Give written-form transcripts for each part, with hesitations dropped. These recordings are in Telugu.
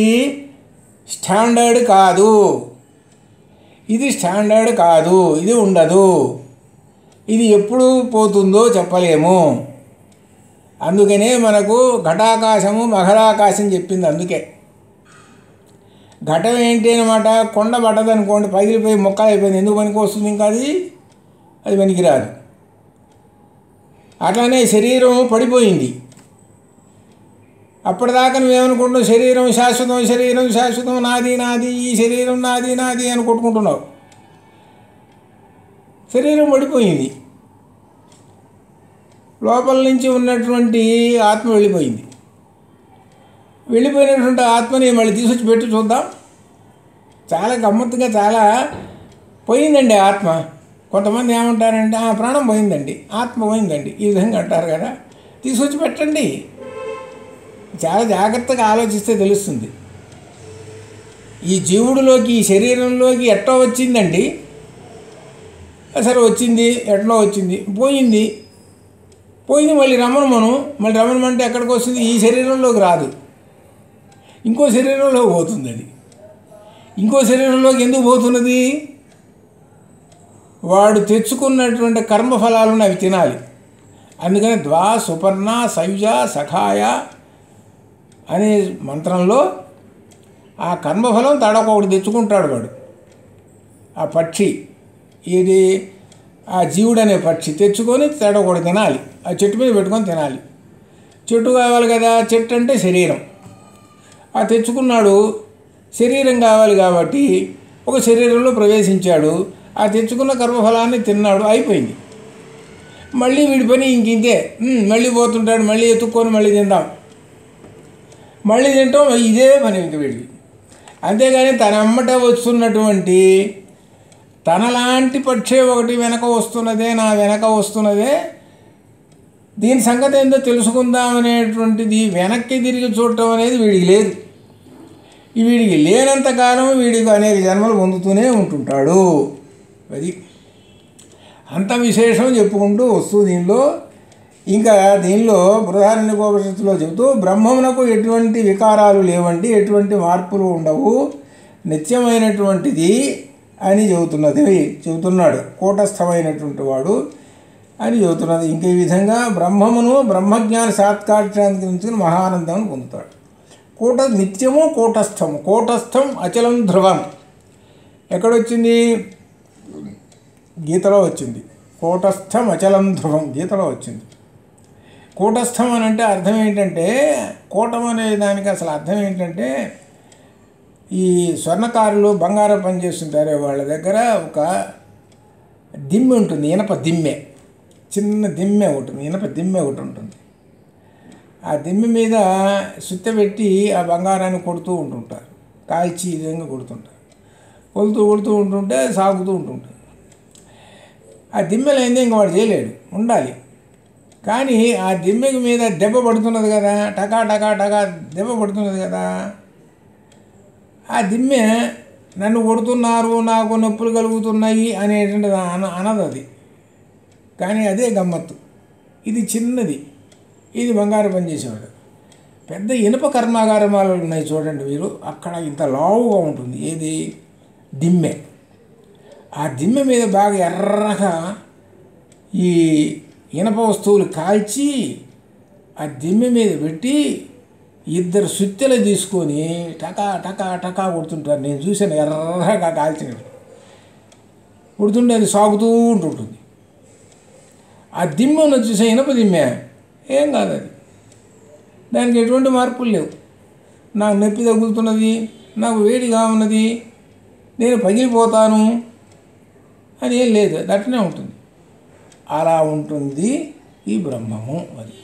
ఇది స్టాండర్డ్ కాదు, ఇది స్టాండర్డ్ కాదు, ఇది ఉండదు, ఇది ఎప్పుడు పోతుందో చెప్పలేము. అందుకనే మనకు ఘటాకాశము మకరాకాశం చెప్పింది. అందుకే ఘటం ఏంటి అనమాట, కొండ పట్టదనుకోండి, పగిలిపోయి మొక్కలు అయిపోయింది, ఎందుకు పనికి వస్తుంది? ఇంకా అది పనికిరాదు. అట్లానే శరీరం పడిపోయింది. అప్పటిదాకా నువ్వేమనుకుంటున్నావు, శరీరం శాశ్వతం, శరీరం శాశ్వతం, నాది నాది, ఈ శరీరం నాది నాది అని కొట్టుకుంటున్నావు. శరీరం పడిపోయింది, లోపల నుంచి ఉన్నటువంటి ఆత్మ వెళ్ళిపోయింది. వెళ్ళిపోయినటువంటి ఆత్మని మళ్ళీ తీసుకొచ్చి పెట్టి చూద్దాం. చాలా గమ్మత్తుగా చాలా పోయిందండి ఆత్మ. కొంతమంది ఏమంటారంటే ప్రాణం పోయిందండి, ఆత్మ పోయిందండి, ఈ విధంగా అంటారు కదా. తీసుకొచ్చి పెట్టండి. చాలా జాగ్రత్తగా ఆలోచిస్తే తెలుస్తుంది. ఈ జీవుడిలోకి, ఈ శరీరంలోకి ఎట్టో వచ్చిందండి, సరే వచ్చింది, ఎట్లా వచ్చింది, పోయింది. మళ్ళీ రమణమంటే ఎక్కడికి వస్తుంది? ఈ శరీరంలోకి రాదు, ఇంకో శరీరంలోకి పోతుంది. అది ఇంకో శరీరంలోకి ఎందుకు పోతున్నది? వాడు తెచ్చుకున్నటువంటి కర్మఫలాలను అవి తినాలి. అందుకని ద్వా సుపర్ణ సయుజ సఖాయ అనే మంత్రంలో ఆ కర్మఫలం తడొకటి తెచ్చుకుంటాడు వాడు. ఆ పక్షి ఇది, ఆ జీవుడు అనే పక్షి తెచ్చుకొని తడొకటి తినాలి. ఆ చెట్టు మీద పెట్టుకొని తినాలి. చెట్టు కావాలి కదా, చెట్టు అంటే శరీరం. ఆ తెచ్చుకున్నాడు, శరీరం కావాలి కాబట్టి ఒక శరీరంలో ప్రవేశించాడు. ఆ తెచ్చుకున్న కర్మఫలాన్ని తిన్నాడు, అయిపోయింది. మళ్ళీ వీడి పని ఇంతే, మళ్ళీ పోతుంటాడు, మళ్ళీ ఎత్తుక్కొని మళ్ళీ తిందాం, మళ్ళీ తింటాం, ఇదే పని ఇంక వీడికి. అంతేగాని తన అమ్మట వస్తున్నటువంటి తనలాంటి పక్షే ఒకటి వెనక వస్తున్నదే, నా వెనక వస్తున్నదే, దీని సంగతి ఏందో తెలుసుకుందామనేటువంటిది వెనక్కి తిరిగి చూడటం అనేది వీడికి లేదు. వీడికి లేనంతకాలం వీడికి అనేక జన్మలు పొందుతూనే ఉంటుంటాడు. అది అంత విశేషం చెప్పుకుంటూ వస్తూ దీనిలో బృహదారణ్యకోపనిషత్తులో చెబుతూ బ్రహ్మమునకు ఎటువంటి వికారాలు లేవండి, ఎటువంటి మార్పులు ఉండవు, నిత్యమైనటువంటిది అని చెబుతున్నాడు కూటస్థమైనటువంటి వాడు అని చెబుతున్నది. ఇంక ఈ విధంగా బ్రహ్మమును బ్రహ్మజ్ఞాన సాత్కార్యానికి నుంచి మహానందం పొందుతాడు. నిత్యము కూటస్థం అచలం ధ్రువం. ఎక్కడొచ్చింది? గీతలో వచ్చింది. కూటస్థం అచలం ధ్రువం గీతలో వచ్చింది. కూటస్థం అని అంటే అర్థం ఏంటంటే, కూటం అనే దానికి అసలు అర్థం ఏంటంటే, ఈ స్వర్ణకారులు బంగారం పనిచేస్తుంటారే వాళ్ళ దగ్గర ఒక దిమ్మె ఉంటుంది, ఇనప దిమ్మె, చిన్న దిమ్మె ఉంటుంది, ఇనప దిమ్మె ఒకటి ఉంటుంది. ఆ దిమ్మె మీద సుత్తె పెట్టి ఆ బంగారాన్ని కొడుతూ ఉంటుంటారు, కాల్చి ఈ విధంగా కొడుతుంటారు. కొడుతూ ఉంటుంటే సాగుతూ ఉంటుంటుంది. ఆ దిమ్మెలైంది ఇంక వాడు చేయలేడు, ఉండాలి. కానీ ఆ దిమ్మె మీద దెబ్బ పడుతున్నది కదా, టకా టకా టకా దెబ్బ పడుతున్నది కదా. ఆ దిమ్మె నన్ను కొడుతున్నారు, నాకు నొప్పులు కలుగుతున్నాయి అనేటువంటిది అనదు అది. కానీ అదే గమ్మత్తు. ఇది చిన్నది, ఇది బంగారం పనిచేసేవాడు. పెద్ద ఇనుప కర్మాగారాలు ఉన్నాయి చూడండి మీరు, అక్కడ ఇంత లావుగా ఉంటుంది ఏది, దిమ్మె. ఆ దిమ్మె మీద బాగా ఎర్రగా ఈ ఇనప వస్తువులు కాల్చి ఆ దిమ్మె మీద పెట్టి ఇద్దరు సుత్తెలు తీసుకొని టకా టకా టకా కొడుతుంటారు. నేను చూసాను, ఎర్రగా కాల్చినట్టు కొడుతుంటే అది సాగుతూ ఉంటుంటుంది. ఆ దిమ్మెను చూసే ఇనప దిమ్మె ఏం కాదు, అది దానికి ఎటువంటి మార్పులు లేవు. నాకు నొప్పి తగులుతున్నది, నాకు వేడిగా ఉన్నది, నేను పగిలిపోతాను అని ఏం లేదు, దట్టనే ఉంటుంది. అలా ఉంటుంది ఈ బ్రహ్మము, అది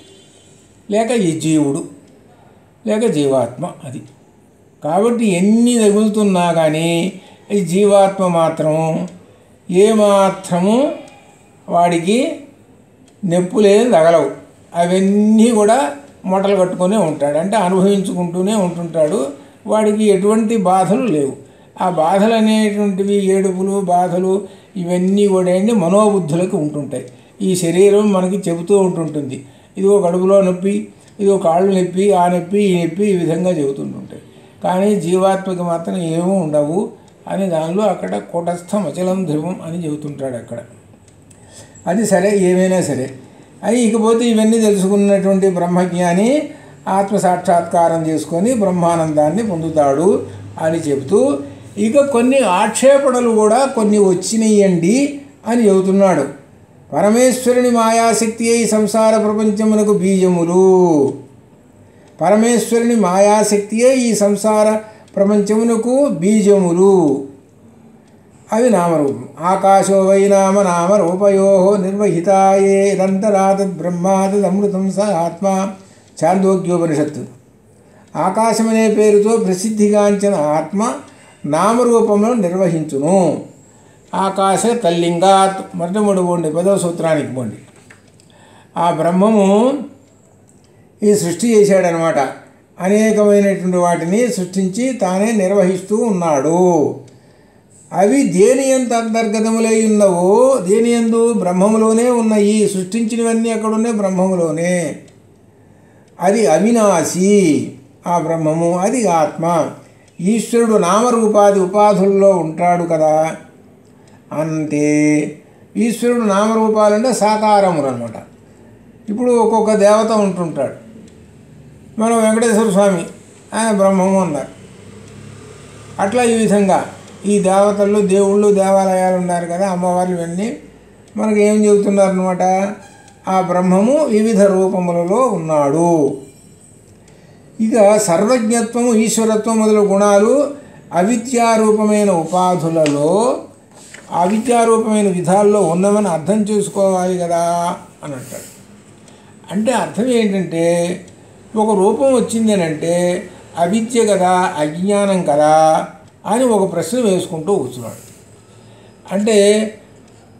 లేక ఈ జీవుడు లేక జీవాత్మ. అది కాబట్టి ఎన్ని తగులుతున్నా కానీ ఈ జీవాత్మ మాత్రం ఏమాత్రము వాడికి నొప్పులేం తగలవు. అవన్నీ కూడా మూటలు కట్టుకునే ఉంటాడు, అంటే అనుభవించుకుంటూనే ఉంటుంటాడు. వాడికి ఎటువంటి బాధలు లేవు. ఆ బాధలు అనేటువంటివి, ఏడుపులు బాధలు ఇవన్నీ కూడా ఏంటి, మనోబుద్ధులకు ఉంటుంటాయి. ఈ శరీరం మనకి చెబుతూ ఉంటుంటుంది, ఇదిగో కడుపులో నొప్పి, ఇదిగో కాళ్ళు నొప్పి, ఆ నొప్పి, ఈ నొప్పి, ఈ విధంగా చెబుతుంటుంటాయి. కానీ జీవాత్మకి మాత్రం ఏమీ ఉండవు అని దానిలో అక్కడ కూటస్థం అచలం ధ్రువం అని చెబుతుంటాడు అక్కడ. అది సరే, ఏమైనా సరే. ఇకపోతే ఇవన్నీ తెలుసుకున్నటువంటి బ్రహ్మజ్ఞాని ఆత్మసాక్షాత్కారం చేసుకొని బ్రహ్మానందాన్ని పొందుతాడు అని చెబుతూ ఇక కొన్ని ఆక్షేపణలు కూడా కొన్ని వచ్చినాయండి అని చెబుతున్నాడు. పరమేశ్వరుని మాయాశక్తి అయి సంసార ప్రపంచమునకు బీజములు. పరమేశ్వరుని మాయాశక్తియే ఈ సంసార ప్రపంచమునకు బీజములు. అవి నామరూపం. ఆకాశో వై నామరూపయో నిర్వహితాయే ఇదంతరాతద్ బ్రహ్మాతదమృతం స ఆత్మ. ఛాందోగ్యోపనిషత్తు. ఆకాశమనే పేరుతో ప్రసిద్ధిగాంచిన ఆత్మ నామరూపములను నిర్వహించును. ఆకాశ తల్లింగాత్. మొట్టమొదటి పోండి, 10వ సూత్రానికి పోండి. ఆ బ్రహ్మము ఈ సృష్టి చేశాడనమాట. అనేకమైనటువంటి వాటిని సృష్టించి తానే నిర్వహిస్తూ ఉన్నాడు. అవి దేని ఎంత అంతర్గతములై ఉన్నవో, దేని ఎందు బ్రహ్మములోనే ఉన్నాయి. సృష్టించినవన్నీ ఎక్కడున్నాయి? బ్రహ్మములోనే. అది అవినాశి ఆ బ్రహ్మము, అది ఆత్మ. ఈశ్వరుడు నామరూపాది ఉపాధుల్లో ఉంటాడు కదా. అంటే ఈశ్వరుడు నామరూపాలంటే సాకారములు అనమాట. ఇప్పుడు ఒక్కొక్క దేవత ఉంటుంటాడు. మనం వెంకటేశ్వర స్వామి ఆయన బ్రహ్మము అన్నారు. అట్లా ఈ విధంగా ఈ దేవతలు, దేవుళ్ళు, దేవాలయాలు ఉన్నారు కదా, అమ్మవార్లు, ఇవన్నీ మనకు ఏం చెబుతున్నారనమాట? ఆ బ్రహ్మము వివిధ రూపములలో ఉన్నాడు. ఇక సర్వజ్ఞత్వము, ఈశ్వరత్వం మొదలు గుణాలు అవిద్యారూపమైన ఉపాధులలో, అవిద్యారూపమైన విధాల్లో ఉన్నవని అర్థం చేసుకోవాలి కదా అని అంటాడు. అంటే అర్థం ఏంటంటే, ఒక రూపం వచ్చింది అని అంటే అవిద్య కదా, అజ్ఞానం కదా అని ఒక ప్రశ్న వేసుకుంటూ కూర్చున్నాడు. అంటే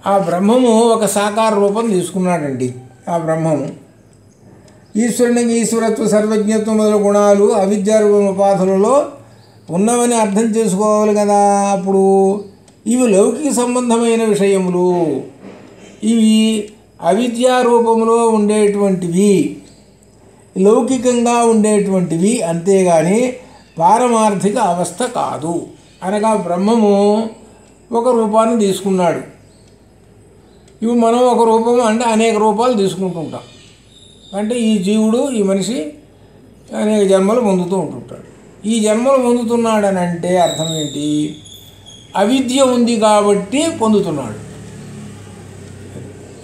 ఆ బ్రహ్మము ఒక సాకార రూపం తీసుకున్నాడండి. ఆ బ్రహ్మము ఈశ్వరునికి ఈశ్వరత్వ, సర్వజ్ఞత్వం మొదలు గుణాలు అవిద్యారూప ఉపాధులలో ఉన్నవని అర్థం చేసుకోవాలి కదా. అప్పుడు ఇవి లౌకిక సంబంధమైన విషయములు. ఇవి అవిద్యారూపంలో ఉండేటువంటివి, లౌకికంగా ఉండేటువంటివి, అంతేగాని పారమార్థిక అవస్థ కాదు. అనగా బ్రహ్మము ఒక రూపాన్ని తీసుకున్నాడు. ఇవి మనం ఒక రూపం అంటే అనేక రూపాలు తీసుకుంటుంటాం. అంటే ఈ జీవుడు, ఈ మనిషి అనేక జన్మలు పొందుతూ ఉంటుంటాడు. ఈ జన్మలు పొందుతున్నాడని అంటే అర్థం ఏంటి? అవిద్య ఉంది కాబట్టి పొందుతున్నాడు.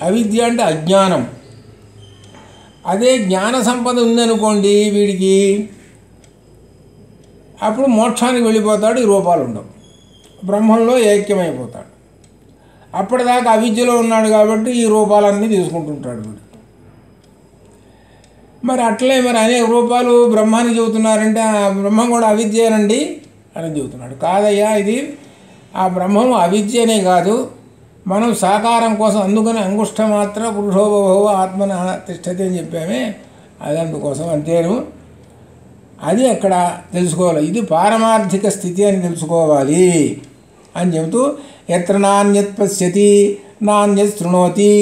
అవిద్య అంటే అజ్ఞానం. అదే జ్ఞాన సంపద ఉందనుకోండి వీడికి, అప్పుడు మోక్షానికి వెళ్ళిపోతాడు. ఈ రూపాలు ఉండవు, బ్రహ్మంలో ఐక్యమైపోతాడు. అప్పటిదాకా అవిద్యలో ఉన్నాడు కాబట్టి ఈ రూపాలన్నీ తీసుకుంటుంటాడు వీడు. మరి అట్లే మరి అనేక రూపాలు బ్రహ్మాన్ని చెబుతున్నారంటే ఆ బ్రహ్మం కూడా అవిద్యేనండి అని చెబుతున్నాడు. కాదయ్యా, ఇది ఆ బ్రహ్మము అవిద్యనే కాదు, మనం సాకారం కోసం, అందుకని అంగుష్ట మాత్ర పురుషోభవ ఆత్మన తిష్టతి అని చెప్పామే, అది అందుకోసం అంతేను. అది అక్కడ తెలుసుకోవాలి. ఇది పారమార్థిక స్థితి అని తెలుసుకోవాలి అని చెబుతూ, ఎత్ర నాణ్యత్ పశ్యతి నాణ్యత్ శృణోతి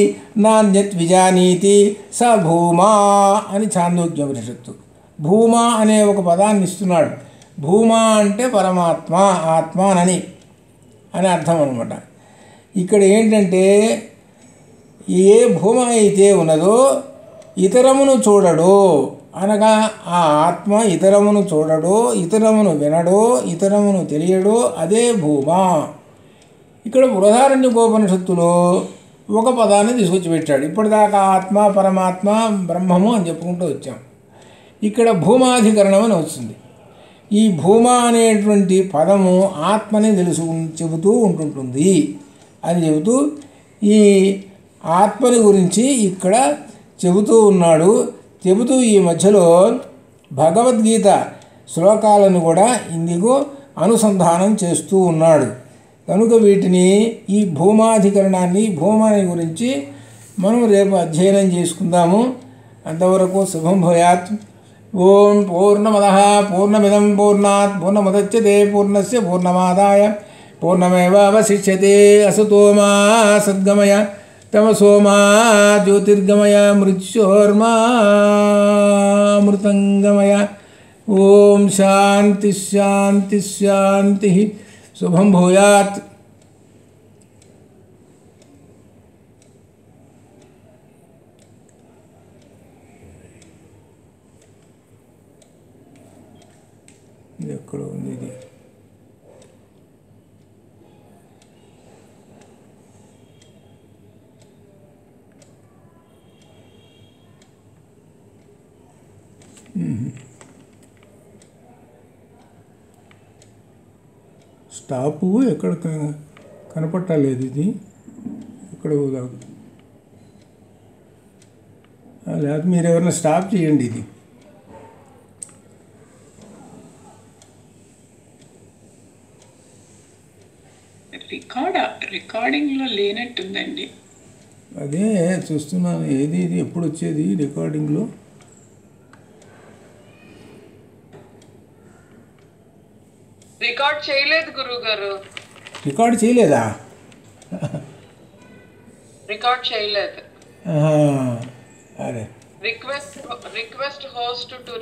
నాణ్యత్ విజానీతి స భూమా అని ఛాందోగ్యోపనిషత్తు. భూమా అనే ఒక పదాన్ని ఇస్తున్నాడు. భూమా అంటే పరమాత్మ, ఆత్మానని అని అర్థం అనమాట. ఇక్కడ ఏంటంటే, ఏ భూమ అయితే ఉన్నదో ఇతరమును చూడడో, అనగా ఆ ఆత్మ ఇతరమును చూడడో, ఇతరమును వినడో, ఇతరమును తెలియడో, అదే భూమ. ఇక్కడ బృహదారణ్యకోపనిషత్తులో ఒక పదాన్ని తీసుకొచ్చి పెట్టాడు. ఇప్పటిదాకా ఆత్మ, పరమాత్మ, బ్రహ్మము అని చెప్పుకుంటూ వచ్చాం. ఇక్కడ భూమాధికరణం అని వస్తుంది. ఈ భూమ అనేటువంటి పదము ఆత్మని చెబుతూ ఉంటుంటుంది అని చెబుతూ ఈ ఆత్మని గురించి ఇక్కడ చెబుతూ ఉన్నాడు. చెబుతూ ఈ మధ్యలో భగవద్గీత శ్లోకాలను కూడా ఇందుకు అనుసంధానం చేస్తూ ఉన్నాడు. కనుక వీటిని, ఈ భూమాధికరణాన్ని, భూమాని గురించి మనం రేపు అధ్యయనం చేసుకుందాము. అంతవరకు శుభం భూయాత్. ఓం పూర్ణమదః పూర్ణమిదం పూర్ణాత్ పూర్ణముదచ్యతే పూర్ణస్య పూర్ణమాదాయ పూర్ణమేవావశిష్యతే. అసతో మా సద్గమయ తమసో మా జ్యోతిర్గమయ మృత్యోర్మా మృతంగమయ. ఓం శాంతి శాంతి శాంతి. శుభం భూయాత్. ఎక్కడ ఉంది ఇది? స్టాపు ఎక్కడ కనపట్టలేదు. ఇది ఎక్కడ పోదాం? లేకపోతే మీరు ఎవరైనా స్టాప్ చేయండి. ఇది రికార్డింగ్లో లేనట్టుందండి. అదే చూస్తున్నాను. ఏది ఇది ఎప్పుడు వచ్చేది రికార్డింగ్లో? రికార్డ్ చేయలేదు గురువుగారు. రికార్డ్ చేయలేదా? రికార్డ్ చేయలేదు. అరే రిక్వెస్ట్ హోస్ట్ టు